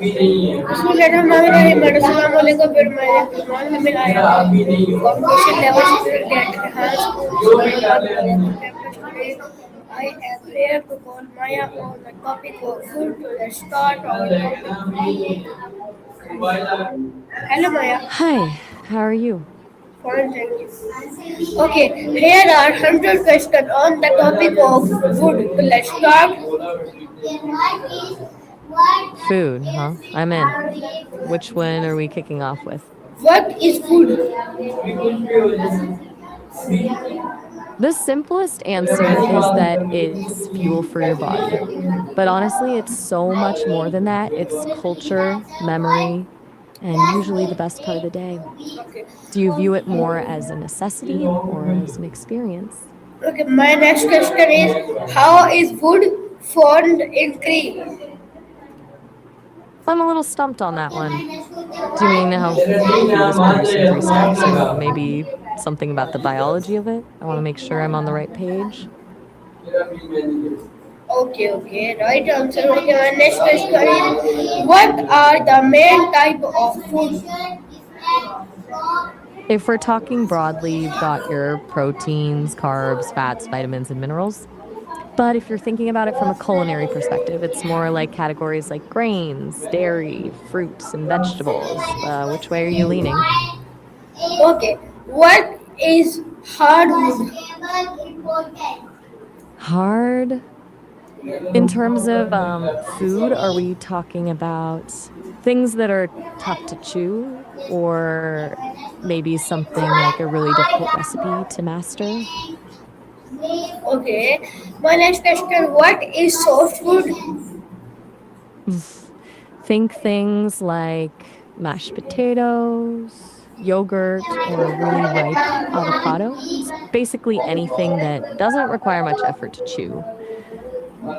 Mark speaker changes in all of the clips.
Speaker 1: Assalamualaikum warahmatullahi wabarakatuh. Population levels that enhance I am here to call Maya on the topic of food. Let's start our topic. Hello Maya.
Speaker 2: Hi, how are you?
Speaker 1: Fine, thank you. Okay, here are 100 questions on the topic of food. Let's start.
Speaker 2: Food, huh? I'm in. Which one are we kicking off with?
Speaker 1: What is food?
Speaker 2: The simplest answer is that it's fuel for your body. But honestly, it's so much more than that. It's culture, memory, and usually the best part of the day.
Speaker 1: Okay.
Speaker 2: Do you view it more as a necessity or as an experience?
Speaker 1: Okay, my next question is how is food formed in tree?
Speaker 2: I'm a little stumped on that one. Do you mean how food is produced in three steps, or maybe something about the biology of it? I want to make sure I'm on the right page.
Speaker 1: Okay, right answer. Okay, my next question is what are the main type of food?
Speaker 2: If we're talking broadly, you've got your proteins, carbs, fats, vitamins, and minerals. But if you're thinking about it from a culinary perspective, it's more like categories like grains, dairy, fruits, and vegetables. Which way are you leaning?
Speaker 1: Okay, what is hardwood?
Speaker 2: Hard. In terms of food, are we talking about things that are tough to chew or maybe something like a really difficult recipe to master?
Speaker 1: Okay, my next question what is soft food?
Speaker 2: Think things like mashed potatoes, yogurt, or a really ripe avocado. It's basically anything that doesn't require much effort to chew.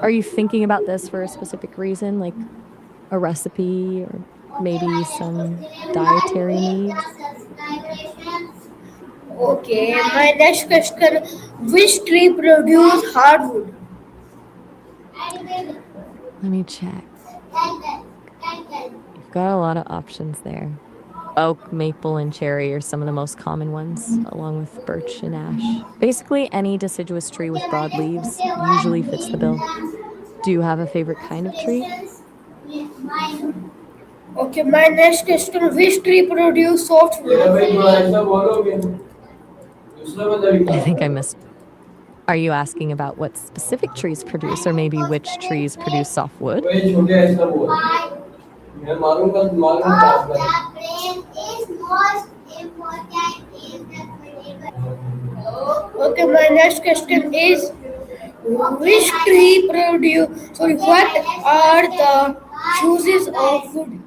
Speaker 2: Are you thinking about this for a specific reason, like a recipe or maybe some dietary needs?
Speaker 1: Okay, my next question which tree produce hardwood?
Speaker 2: Let me check. You've got a lot of options there. Oak, maple, and cherry are some of the most common ones, along with birch and ash. Basically, any deciduous tree with broad leaves usually fits the bill. Do you have a favorite kind of tree?
Speaker 1: Okay, my next question which tree produce soft food?
Speaker 2: I think I missed. Are you asking about what specific trees produce, or maybe which trees produce softwood?
Speaker 1: Okay, my next question is which tree produce sorry what are the uses of food?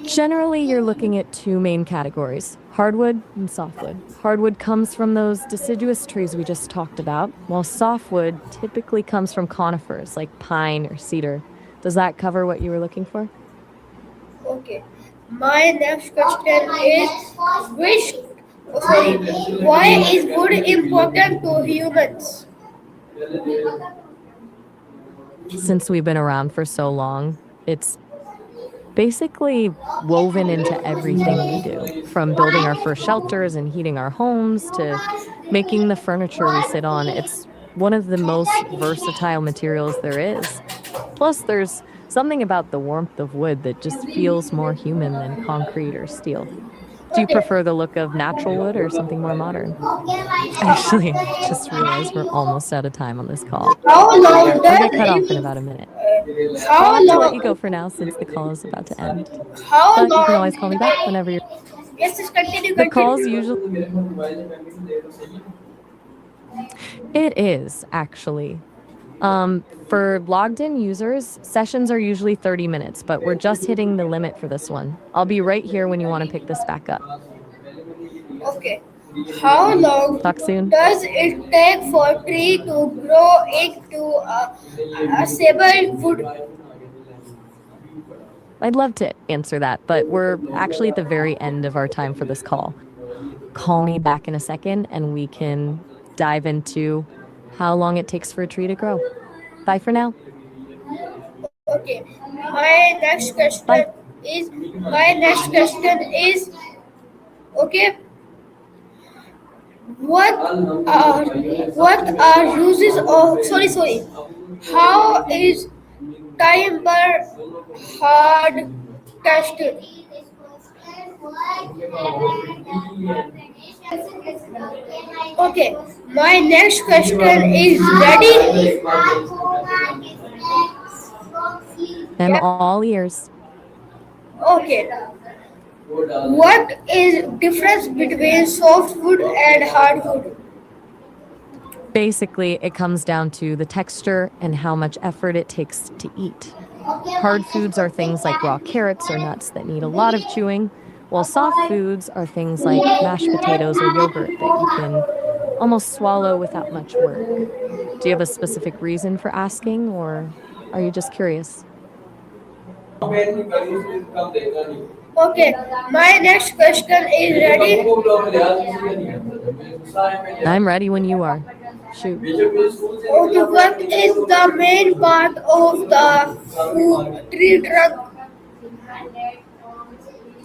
Speaker 2: Generally, you're looking at two main categories, hardwood and softwood. Hardwood comes from those deciduous trees we just talked about, while softwood typically comes from conifers like pine or cedar. Does that cover what you were looking for?
Speaker 1: Okay. My next question is which sorry why is food important to humans?
Speaker 2: Since we've been around for so long, it's basically woven into everything we do, from building our first shelters and heating our homes to making the furniture we sit on. It's one of the most versatile materials there is. Plus, there's something about the warmth of wood that just feels more human than concrete or steel. Do you
Speaker 1: Okay.
Speaker 2: prefer the look of natural wood or something more modern? Actually, I just realized we're almost out of time on this call.
Speaker 1: How long
Speaker 2: I'll
Speaker 1: does
Speaker 2: get cut off in
Speaker 1: it
Speaker 2: about a minute. So I'll
Speaker 1: how
Speaker 2: have to let you go
Speaker 1: long
Speaker 2: for now since the call is about to end.
Speaker 1: how
Speaker 2: But you can
Speaker 1: long
Speaker 2: always call me back whenever you're.
Speaker 1: yes just continue
Speaker 2: The call's usually.
Speaker 1: continue.
Speaker 2: It is actually. For logged in users, sessions are usually 30 minutes, but we're just hitting the limit for this one. I'll be right here when you want to pick this back up.
Speaker 1: Okay. How long
Speaker 2: Talk soon.
Speaker 1: does it take for tree to grow into a stable food?
Speaker 2: I'd love to answer that, but we're actually at the very end of our time for this call. Call me back in a second and we can dive into how long it takes for a tree to grow. Bye for now.
Speaker 1: Okay. Okay. My next question
Speaker 2: Bye.
Speaker 1: my next question is okay. What what are uses of sorry. How is timber hard tested? Okay. My next question is ready.
Speaker 2: I'm
Speaker 1: Yeah.
Speaker 2: all ears.
Speaker 1: Okay. What is difference between softwood and hardwood?
Speaker 2: Basically, it comes down to the texture and how much effort it takes to eat. Hard foods are things like raw carrots or nuts that need a lot of chewing, while soft foods are things like mashed potatoes or yogurt that you can almost swallow without much work. Do you have a specific reason for asking, or are you just curious?
Speaker 1: Okay, my next question is ready.
Speaker 2: I'm ready when you are. Shoot.
Speaker 1: Okay, what is the main part of the food tree trunk?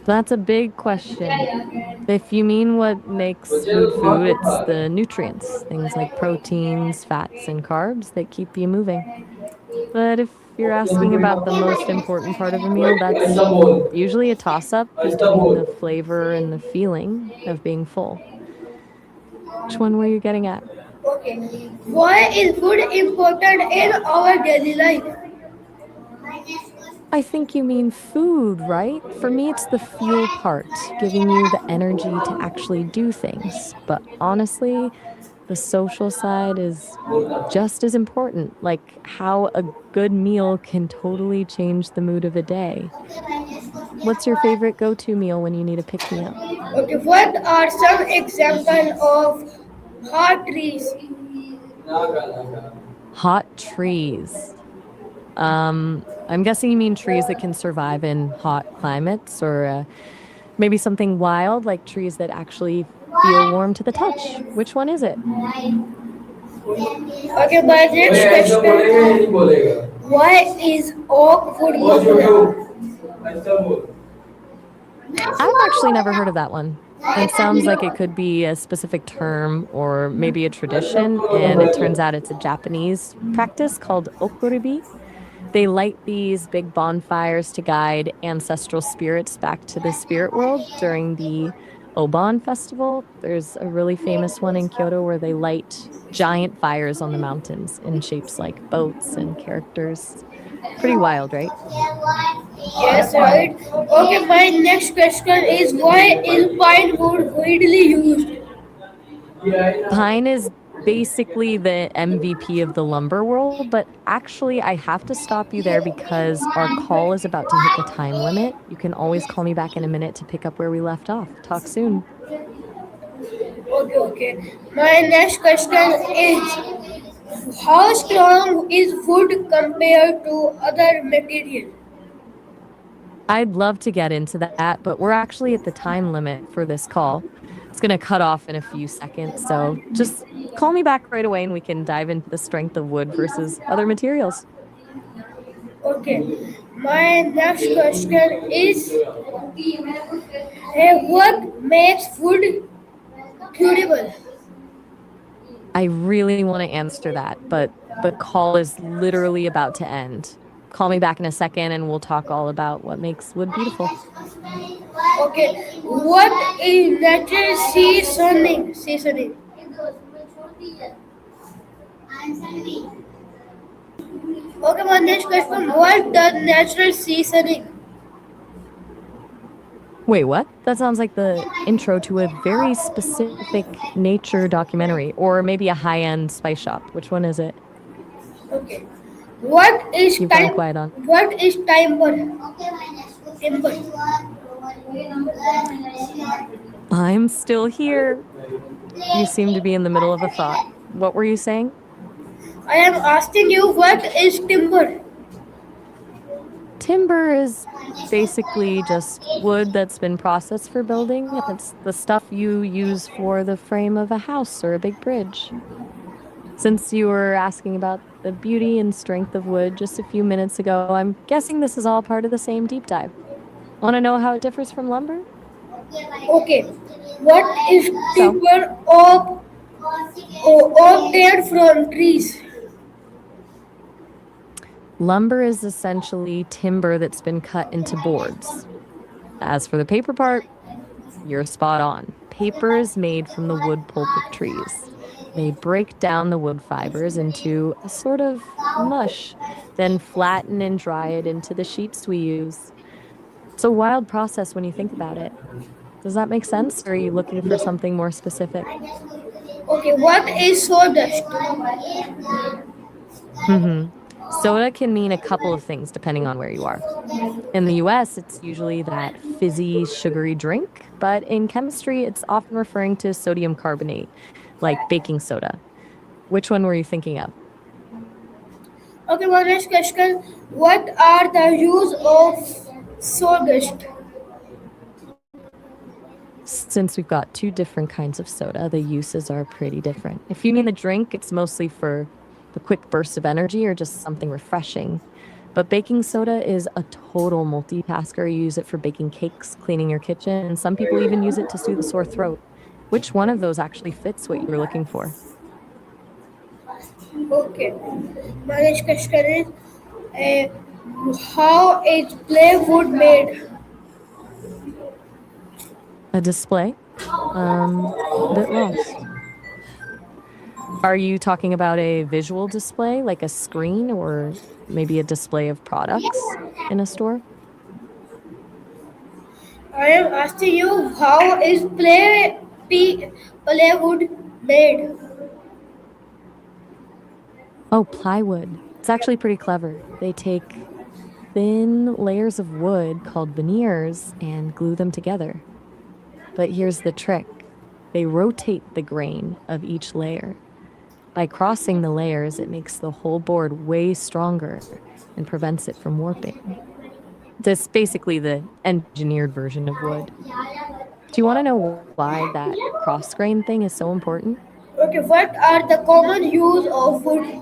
Speaker 2: That's a big question. If you mean what makes food food, it's the nutrients, things like proteins, fats, and carbs that keep you moving. But if you're asking about the most important part of a meal, that's usually a toss up between the flavor and the feeling of being full. Which one were you getting at?
Speaker 1: Okay, why is food important in our daily life?
Speaker 2: I think you mean food, right? For me, it's the fuel part, giving you the energy to actually do things. But honestly, the social side is just as important, like how a good meal can totally change the mood of a day. What's your favorite go to meal when you need a pick me up?
Speaker 1: Okay, what are some examples of hard trees?
Speaker 2: Hot trees. I'm guessing you mean trees that can survive in hot climates, or maybe something wild like trees that actually feel warm to the touch. Which one is it?
Speaker 1: Okay, my next question. Why is oak wood popular?
Speaker 2: I've actually never heard of that one. It sounds like it could be a specific term or maybe a tradition, and it turns out it's a Japanese practice called okuribi. They light these big bonfires to guide ancestral spirits back to the spirit world during the Obon festival. There's a really famous one in Kyoto where they light giant fires on the mountains in shapes like boats and characters. Pretty wild, right?
Speaker 1: Yes, right. Okay, my next question is why is pine wood widely used?
Speaker 2: Pine is basically the MVP of the lumber world, but actually, I have to stop you there because our call is about to hit the time limit. You can always call me back in a minute to pick up where we left off. Talk soon.
Speaker 1: Okay. My next question is how strong is wood compared to other material?
Speaker 2: I'd love to get into that, but we're actually at the time limit for this call. It's going to cut off in a few seconds. So just call me back right away and we can dive into the strength of wood versus other materials.
Speaker 1: Okay. My next question is what makes wood durable?
Speaker 2: I really want to answer that, but the call is literally about to end. Call me back in a second and we'll talk all about what makes wood beautiful.
Speaker 1: Okay. What is natural seasoning? Seasoning. Okay, my next question. What does natural seasoning?
Speaker 2: Wait, what? That sounds like the intro to a very specific nature documentary or maybe a high end spice shop. Which one is it?
Speaker 1: Okay. What is
Speaker 2: You've gone
Speaker 1: time?
Speaker 2: quiet on.
Speaker 1: What is timber? Timber.
Speaker 2: I'm still here. You seem to be in the middle of a thought. What were you saying?
Speaker 1: I am asking you what is timber?
Speaker 2: Timber is basically just wood that's been processed for building. It's the stuff you use for the frame of a house or a big bridge. Since you were asking about the beauty and strength of wood just a few minutes ago. I'm guessing this is all part of the same deep dive. Want to know how it differs from lumber?
Speaker 1: Okay, what is
Speaker 2: So,
Speaker 1: timber obtained from trees?
Speaker 2: lumber is essentially timber that's been cut into boards. As for the paper part, you're spot on. Paper is made from the wood pulp of trees. They break down the wood fibers into a sort of mush, then flatten and dry it into the sheets we use. It's a wild process when you think about it. Does that make sense, or are you looking for something more specific?
Speaker 1: Okay, what is sawdust?
Speaker 2: Hmm. Soda can mean a couple of things depending on where you are. In the US, it's usually that fizzy, sugary drink, but in chemistry, it's often referring to sodium carbonate, like baking soda. Which one were you thinking of?
Speaker 1: Okay, my next question. What are the use of sawdust?
Speaker 2: Since we've got two different kinds of soda, the uses are pretty different. If you mean the drink, it's mostly for the quick burst of energy or just something refreshing. But baking soda is a total multitasker. You use it for baking cakes, cleaning your kitchen, and some people even use it to soothe a sore throat. Which one of those actually fits what you were looking for?
Speaker 1: Okay, my next question is how is plywood made?
Speaker 2: A display? Bit lost. Are you talking about a visual display, like a screen, or maybe a display of products in a store?
Speaker 1: I am asking you how is plywood made?
Speaker 2: Oh, plywood. It's actually pretty clever. They take thin layers of wood called veneers and glue them together. But here's the trick, they rotate the grain of each layer. By crossing the layers, it makes the whole board way stronger and prevents it from warping. This basically the engineered version of wood. Do you want to know why that cross grain thing is so important?
Speaker 1: Okay, what are the common use of wood?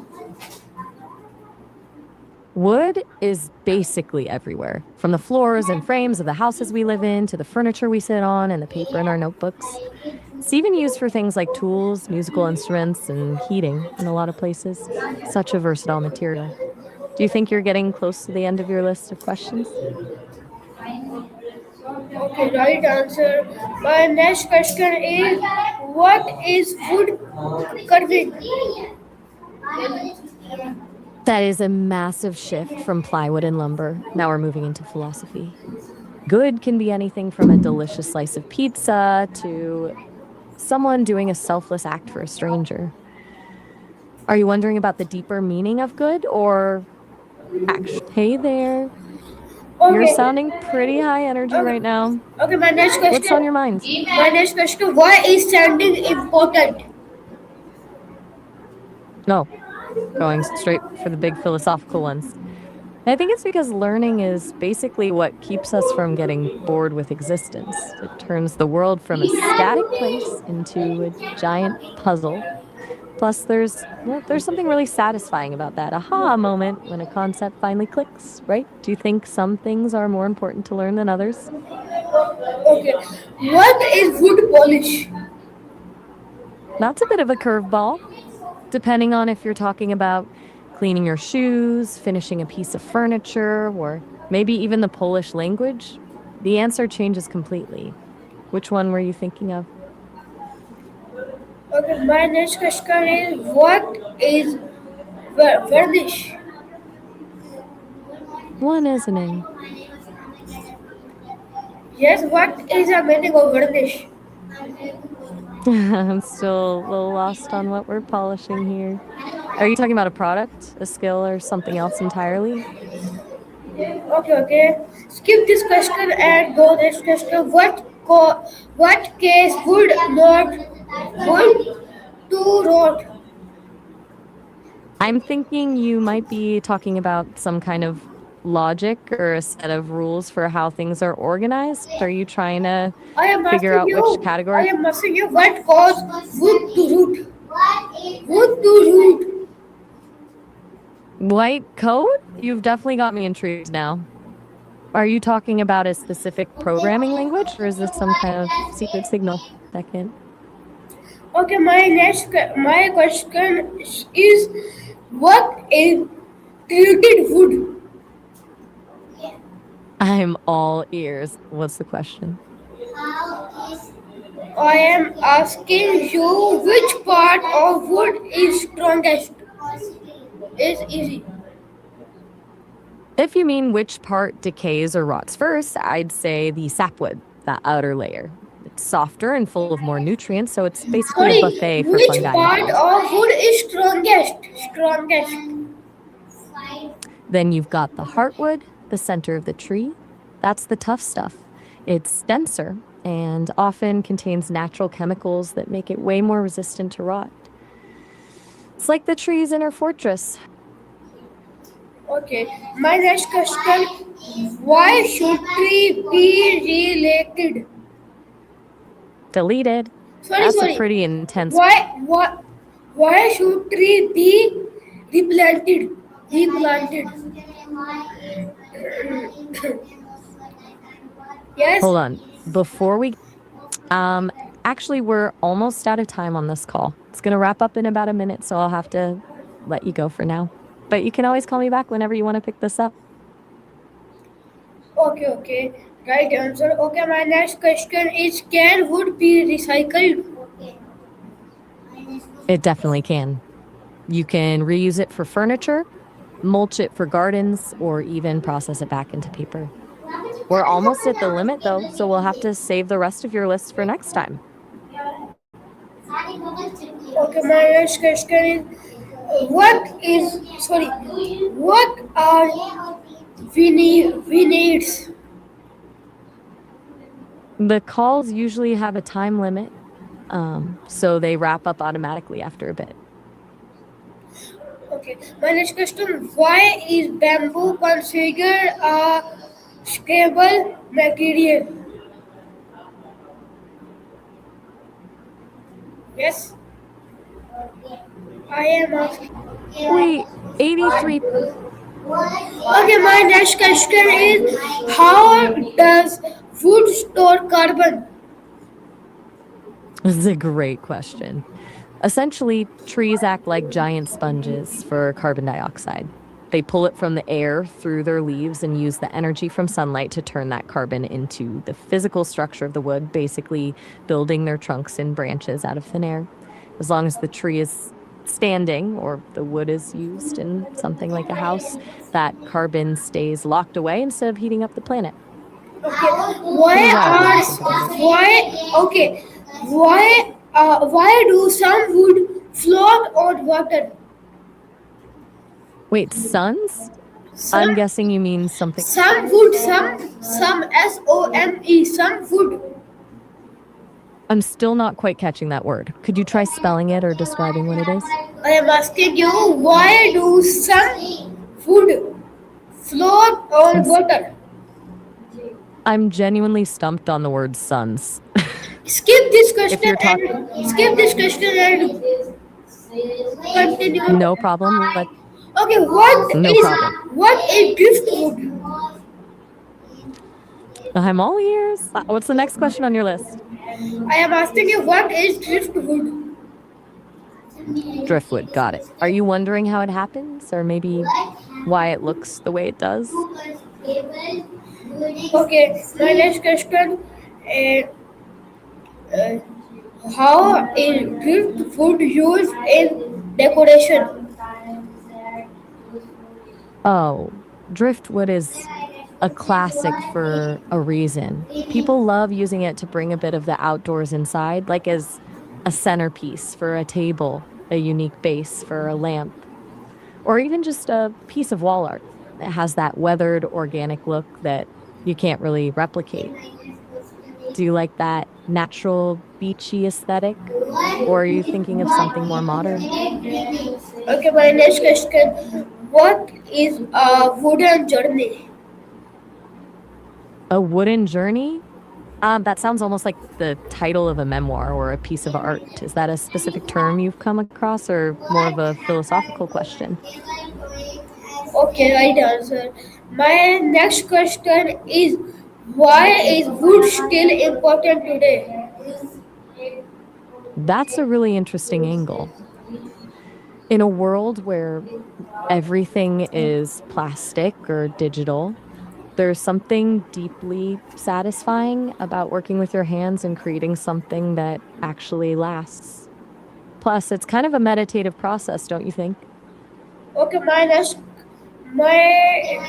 Speaker 2: Wood is basically everywhere, from the floors and frames of the houses we live in to the furniture we sit on and the paper in our notebooks. It's even used for things like tools, musical instruments, and heating in a lot of places. Such a versatile material. Do you think you're getting close to the end of your list of questions?
Speaker 1: Okay, right answer. My next question is what is wood carving?
Speaker 2: That is a massive shift from plywood and lumber. Now we're moving into philosophy. Good can be anything from a delicious slice of pizza to someone doing a selfless act for a stranger. Are you wondering about the deeper meaning of good or actually? Hey there, you're
Speaker 1: Okay.
Speaker 2: sounding pretty high energy
Speaker 1: Okay.
Speaker 2: right now.
Speaker 1: Okay, my next
Speaker 2: What's
Speaker 1: question.
Speaker 2: on your mind?
Speaker 1: My next question. Why is standing important?
Speaker 2: No, going straight for the big philosophical ones. I think it's because learning is basically what keeps us from getting bored with existence. It turns the world from a static place into a giant puzzle. Plus, there's something really satisfying about that aha moment when a concept finally clicks, right? Do you think some things are more important to learn than others?
Speaker 1: Okay. What is wood polish?
Speaker 2: That's a bit of a curveball, depending on if you're talking about cleaning your shoes, finishing a piece of furniture, or maybe even the Polish language. The answer changes completely. Which one were you thinking of?
Speaker 1: Okay, my next question is what is varnish?
Speaker 2: One is a name.
Speaker 1: Yes, what is the meaning of varnish?
Speaker 2: I'm still a little lost on what we're polishing here. Are you talking about a product, a skill, or something else entirely?
Speaker 1: Okay, okay. Skip this question and go next question. What case would not would to rot?
Speaker 2: I'm thinking you might be talking about some kind of logic or a set of rules for how things are organized. Are you trying to
Speaker 1: I am
Speaker 2: figure
Speaker 1: asking
Speaker 2: out which
Speaker 1: you. I
Speaker 2: category?
Speaker 1: am asking you what cause wood to root? Wood to root.
Speaker 2: White coat? You've definitely got me intrigued now. Are you talking about a specific programming language or is this some kind of secret signal? Second.
Speaker 1: Okay, my question is, what is treated wood?
Speaker 2: I'm all ears. What's the question?
Speaker 1: I am asking you which part of wood is strongest. It's easy.
Speaker 2: If you mean which part decays or rots first, I'd say the sapwood, that outer layer. It's softer and full of more nutrients, so it's basically a
Speaker 1: Sorry,
Speaker 2: buffet for
Speaker 1: which
Speaker 2: fungi and
Speaker 1: part
Speaker 2: fungus.
Speaker 1: of wood is strongest? Strongest.
Speaker 2: Then you've got the heartwood, the center of the tree. That's the tough stuff. It's denser and often contains natural chemicals that make it way more resistant to rot. It's like the tree's inner fortress.
Speaker 1: Okay. My next question: why should tree be related?
Speaker 2: Deleted.
Speaker 1: Sorry,
Speaker 2: That's a
Speaker 1: sorry.
Speaker 2: pretty intense.
Speaker 1: Why should tree be replanted? Replanted. Yes.
Speaker 2: Hold on. Before we Um, actually, we're almost out of time on this call. It's going to wrap up in about a minute, so I'll have to let you go for now. But you can always call me back whenever you want to pick this up.
Speaker 1: Okay, okay. Right answer. Okay, my next question is, can wood be recycled?
Speaker 2: It definitely can. You can reuse it for furniture, mulch it for gardens, or even process it back into paper. We're almost at the limit, though, so we'll have to save the rest of your list for next time.
Speaker 1: Okay, my next question is, what are vineyards?
Speaker 2: The calls usually have a time limit, so they wrap up automatically after a bit.
Speaker 1: Okay, my next question, why is bamboo considered a stable material? Yes, I am asking.
Speaker 2: Wait, 83.
Speaker 1: Okay, my next question is, how does wood store carbon?
Speaker 2: This is a great question. Essentially, trees act like giant sponges for carbon dioxide. They pull it from the air through their leaves and use the energy from sunlight to turn that carbon into the physical structure of the wood, basically building their trunks and branches out of thin air. As long as the tree is standing or the wood is used in something like a house, that carbon stays locked away instead of heating up the planet.
Speaker 1: Okay,
Speaker 2: Pretty wild when you think about it.
Speaker 1: why do some wood float on water?
Speaker 2: Wait, suns? I'm
Speaker 1: Some
Speaker 2: guessing you mean something.
Speaker 1: some some wood.
Speaker 2: I'm still not quite catching that word. Could you try spelling it or describing what it is?
Speaker 1: I am asking you, why do some wood float
Speaker 2: I'm
Speaker 1: on
Speaker 2: s-
Speaker 1: water?
Speaker 2: I'm genuinely stumped on the word suns.
Speaker 1: Skip this
Speaker 2: If
Speaker 1: question
Speaker 2: you're talking,
Speaker 1: and skip this question and continue.
Speaker 2: no problem.
Speaker 1: Okay,
Speaker 2: No problem.
Speaker 1: what is driftwood?
Speaker 2: I'm all ears. What's the next question on your list?
Speaker 1: I am asking you, what is driftwood?
Speaker 2: Driftwood. Got it. Are you wondering how it happens, or maybe why it looks the way it does?
Speaker 1: Okay, my next question is, uh, how is driftwood used in decoration?
Speaker 2: Oh, driftwood is a classic for a reason. People love using it to bring a bit of the outdoors inside, like as a centerpiece for a table, a unique base for a lamp, or even just a piece of wall art. It has that weathered, organic look that you can't really replicate. Do you like that natural, beachy aesthetic? Or are you thinking of something more modern?
Speaker 1: Okay, my next question, what is a wooden journey?
Speaker 2: A wooden journey? That sounds almost like the title of a memoir or a piece of art. Is that a specific term you've come across or more of a philosophical question?
Speaker 1: Okay, right answer. My next question is why is wood still important today?
Speaker 2: That's a really interesting angle. In a world where everything is plastic or digital, there's something deeply satisfying about working with your hands and creating something that actually lasts. Plus, it's kind of a meditative process, don't you think?
Speaker 1: Okay, my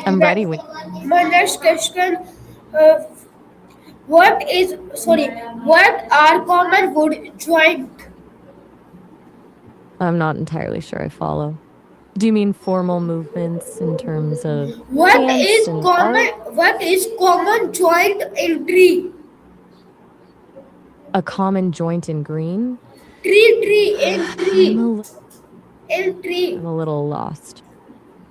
Speaker 2: I'm ready when
Speaker 1: my next question. Uh, what are common wood joint?
Speaker 2: I'm not entirely sure I follow. Do you mean formal movements in terms of
Speaker 1: What
Speaker 2: dance
Speaker 1: is
Speaker 2: and
Speaker 1: common?
Speaker 2: art?
Speaker 1: What is common joint in tree?
Speaker 2: A common joint in green?
Speaker 1: Tree in
Speaker 2: I'm
Speaker 1: tree
Speaker 2: a,
Speaker 1: in tree.
Speaker 2: I'm a little lost.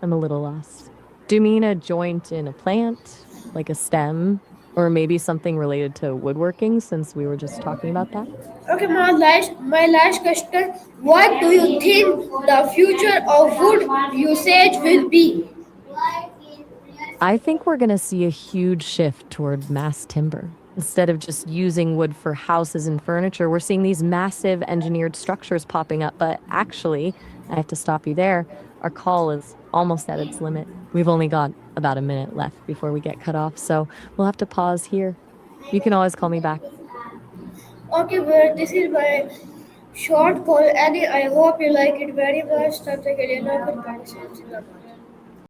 Speaker 2: I'm a little lost. Do you mean a joint in a plant, like a stem, or maybe something related to woodworking since we were just talking about that?
Speaker 1: Okay, my last question. What do you think the future of wood usage will be?
Speaker 2: I think we're going to see a huge shift toward mass timber. Instead of just using wood for houses and furniture, we're seeing these massive engineered structures popping up. But actually, I have to stop you there. Our call is almost at its limit. We've only got about a minute left before we get cut off. So we'll have to pause here. You can always call me back.
Speaker 1: Okay, well, this is my short call, and I hope you like it very much. तब तक के लिए नौकर पाकिस्तान जिंदाबाद.